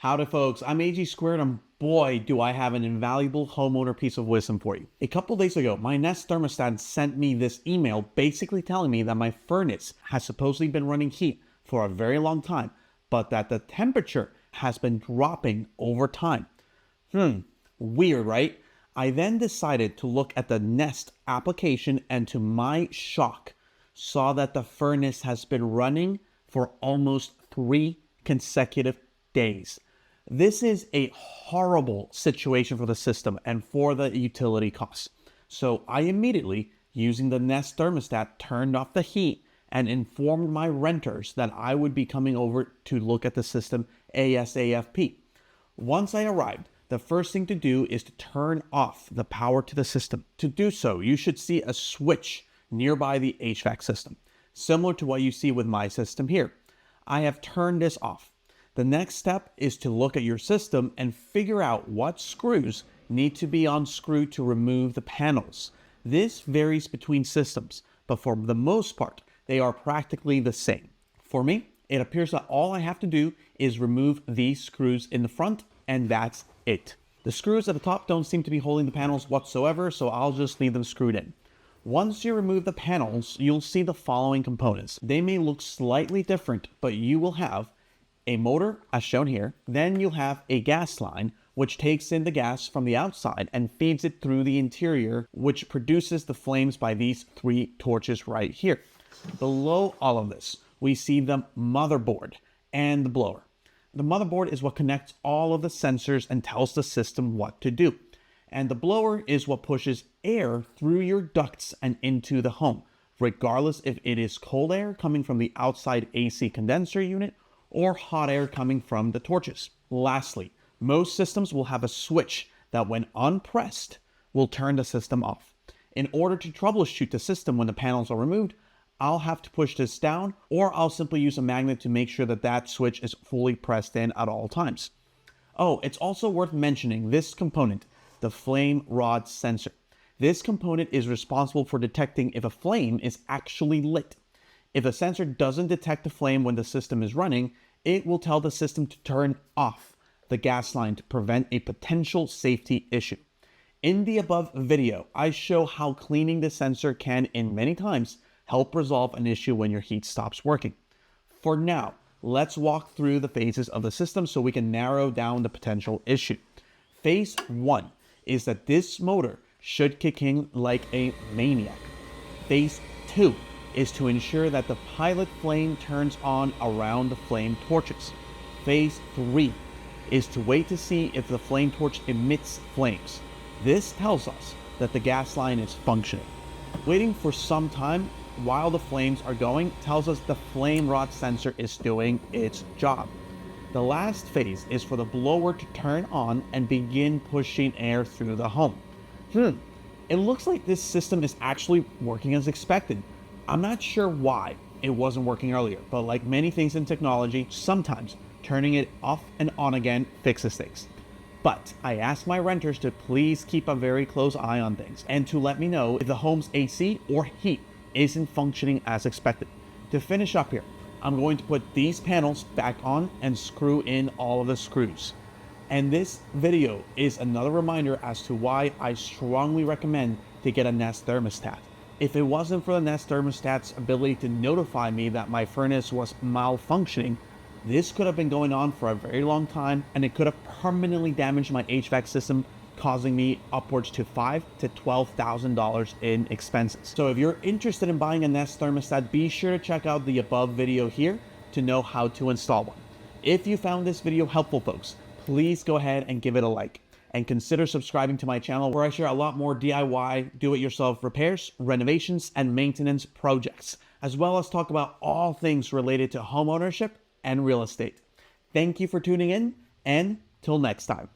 Howdy folks, I'm AG Squared and boy do I have an invaluable homeowner piece of wisdom for you. A couple days ago, my Nest Thermostat sent me this email basically telling me that my furnace has supposedly been running heat for a very long time, but that the temperature has been dropping over time. Weird, right? I then decided to look at the Nest application and to my shock, saw that the furnace has been running for almost 3 consecutive days. This is a horrible situation for the system and for the utility costs. So I immediately, using the Nest Thermostat, turned off the heat and informed my renters that I would be coming over to look at the system ASAP. Once I arrived, the first thing to do is to turn off the power to the system. To do so, you should see a switch nearby the HVAC system, similar to what you see with my system here. I have turned this off. The next step is to look at your system and figure out what screws need to be unscrewed to remove the panels. This varies between systems, but for the most part, they are practically the same. For me, it appears that all I have to do is remove these screws in the front, and that's it. The screws at the top don't seem to be holding the panels whatsoever, so I'll just leave them screwed in. Once you remove the panels, you'll see the following components. They may look slightly different, but you will have a motor, as shown here. Then you'll have a gas line, which takes in the gas from the outside and feeds it through the interior, which produces the flames by these 3 torches right here. Below all of this, we see the motherboard and the blower. The motherboard is what connects all of the sensors and tells the system what to do. And the blower is what pushes air through your ducts and into the home, regardless if it is cold air coming from the outside AC condenser unit or hot air coming from the torches. Lastly, most systems will have a switch that when unpressed will turn the system off. In order to troubleshoot the system when the panels are removed, I'll have to push this down, or I'll simply use a magnet to make sure that that switch is fully pressed in at all times. Oh, it's also worth mentioning this component, the flame rod sensor. This component is responsible for detecting if a flame is actually lit. If the sensor doesn't detect the flame when the system is running, it will tell the system to turn off the gas line to prevent a potential safety issue. In the above video, I show how cleaning the sensor can, in many times, help resolve an issue when your heat stops working. For now, let's walk through the phases of the system so we can narrow down the potential issue. Phase 1 is that this motor should kick in like a maniac. Phase 2 is to ensure that the pilot flame turns on around the flame torches. Phase 3 is to wait to see if the flame torch emits flames. This tells us that the gas line is functioning. Waiting for some time while the flames are going tells us the flame rod sensor is doing its job. The last phase is for the blower to turn on and begin pushing air through the home. It looks like this system is actually working as expected. I'm not sure why it wasn't working earlier, but like many things in technology, sometimes turning it off and on again fixes things. But I asked my renters to please keep a very close eye on things and to let me know if the home's AC or heat isn't functioning as expected. To finish up here, I'm going to put these panels back on and screw in all of the screws. And this video is another reminder as to why I strongly recommend to get a Nest Thermostat. If it wasn't for the Nest Thermostat's ability to notify me that my furnace was malfunctioning, this could have been going on for a very long time and it could have permanently damaged my HVAC system, causing me upwards to $5,000 to $12,000 in expenses. So if you're interested in buying a Nest Thermostat, be sure to check out the above video here to know how to install one. If you found this video helpful, folks, please go ahead and give it a like. And consider subscribing to my channel where I share a lot more DIY, do-it-yourself repairs, renovations, and maintenance projects, as well as talk about all things related to home ownership and real estate. Thank you for tuning in, and till next time.